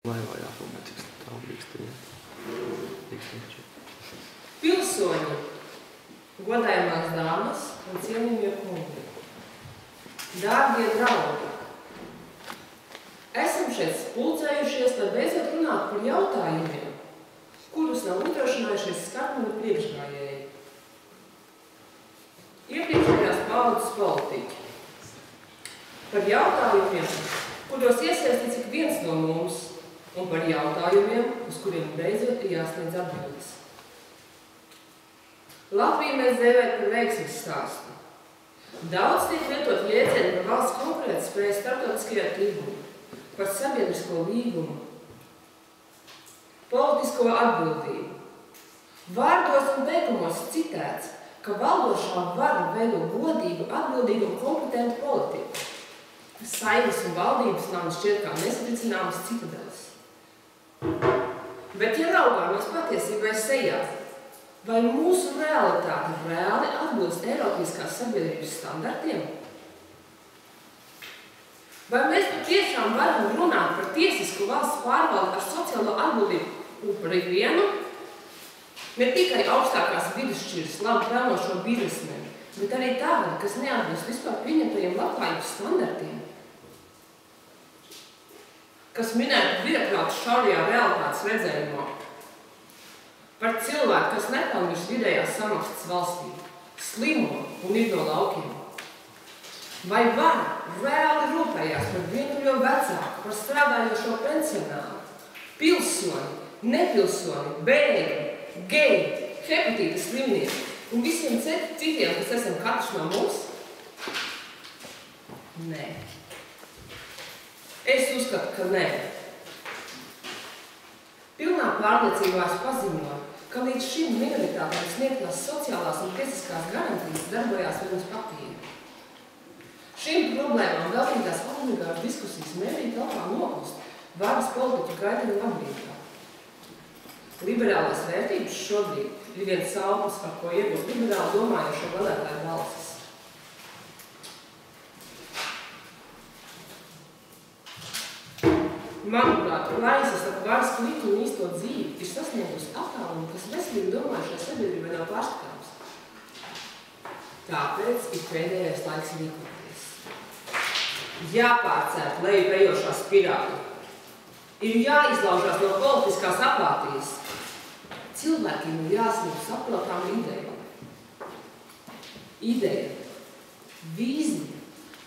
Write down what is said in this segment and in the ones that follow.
Laivā jāpilnē, cik tālu drīkstiem. Pilsoņi, godājumās dāmas un cienījamie kungi, dārgie draugi, esam šeit pulcējušies, lai beidzot runāt par jautājumiem, kurus nav uzdrošinājušies skart mani priekšgājēji. Iepriekšējās paudzes politiķi. Par jautājumiem, kuros iesaistīts ik viens no mums, un par jautājumiem, uz kuriem beidzot ir jāsniedz atbildes. Latviju mēs dēvēt par veiksmes stāstu. Daudz tiek lietot jēdzieni par valsts konkurētspēju starptautiskajā tirgū, par sabiedrisko līgumu, politisko atbildību. Vārdos un teikumos citēts, ka valdošā vara veido godīgu, atbildīgu un kompetentu politiku. Saeimas un valdības nav šķiet kā nesatricināmas citadeles. Bet, ja raugāmies patiesībai sejā, vai mūsu realitāte reāli atbilst Eiropiskās sabiedrības standartiem? Vai mēs patiešām varam runāt par tiesisku valsts pārvaldi ar sociālo atbildību par ikvienu? Ne tikai augstākās vidusšķiras labi pelnošo biznesmeni, bet arī tādi, kas neatbilst vispār pieņemtajiem labklājības standartiem. Kas minētu birokrātu šaurajā realitātes redzējumā. Par cilvēku, kas nepelnījuši vidējās samaksas valstī, slimo un ir no laukiem. Vai var reāli rūpējās par vienuļo vecāku, par strādājošo pensionāru, pilsoni, nepilsoni, bēgļu, geju, hepatīta slimnieku un visiem citiem, kas esam katrs no mums? Nē. Es uzskatu, ka nē. Pilnā pārliecībā es paziņoju, ka līdz šim minoritātēm sniegtās sociālās un tiesiskās garantijas darbojās vienas patīri. Šīm problēmām veltītās obligātas diskusijas mērīt telpā noklust varas politiķu gaidību labrītā. Liberālās vērtības šobrīd ir viens sauklis, par ko iegūt liberāli domājošo vēlētāju balsis. Manuprāt, plaisas ar varas kliķu un īsto dzīvi ir sasniegusi attālumu, kas veselīgi domājušai sabiedrībai nav pārskatāms. Tāpēc ir pēdējais laiks rīkoties. Jāpārcēt lejupejošā spirāli. Ir jāizlaužās no politiskās apātijas. Cilvēkiem ir jāsniedz saprotāma ideja. Ideja, vīzija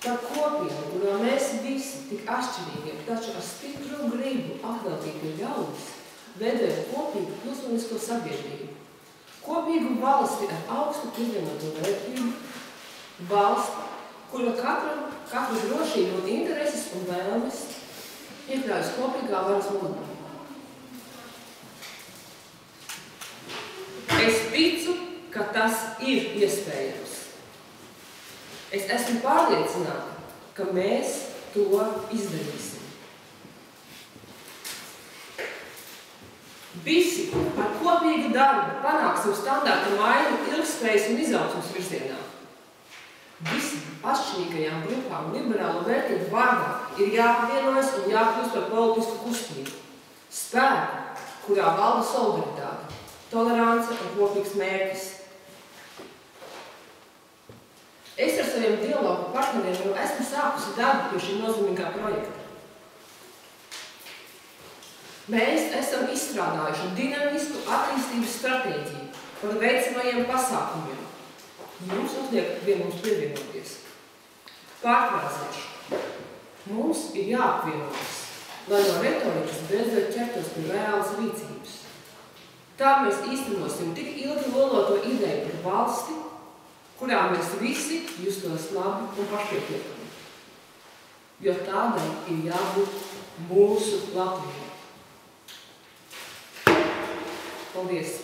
par kopienu, kurā mēs visi tik atšķirīgiem, taču ar stipru gribu atveltītu ļaudis, veidojot kopīgu pilsonisko sabiedrību, kopīgu valsti ar augstu pievienoto vērtību, valsti, kura katru drošību un intereses un vēlmes iekļaujas kopīgā varas modulā. Es ticu, ka tas ir iespējams. Es esmu pārliecināta, ka mēs to izdarīsim. Visi ar kopīgu darbu panāksim standarta maiņu ilgspējas un izaugsmes virzienā. Visi atšķirīgajām grupām liberālo vērtību vārdā ir jāapvienojas un jākļūst par politisku kustību. Spēku, kurā valda solidaritāte, tolerance un kopīgs mērķis. Es ar saviem dialogu partneriem jau esmu sākusi darbu pie šī nozīmīgā projekta. Mēs esam izstrādājuši dinamisku attīstības stratēģiju par veicamajiem pasākumiem. Jums atliek vien mums pievienoties. Pārkrāsēšu. Mums ir jāapvienojas, lai no retorikas beidzot ķertos pie reālas rīcības. Tā mēs īstenosim tik ilgi loloto ideju par valsti, kurā mēs visi justos labi un pašpietiekami. Jo tādai ir jābūt mūsu Latvijai. Paldies!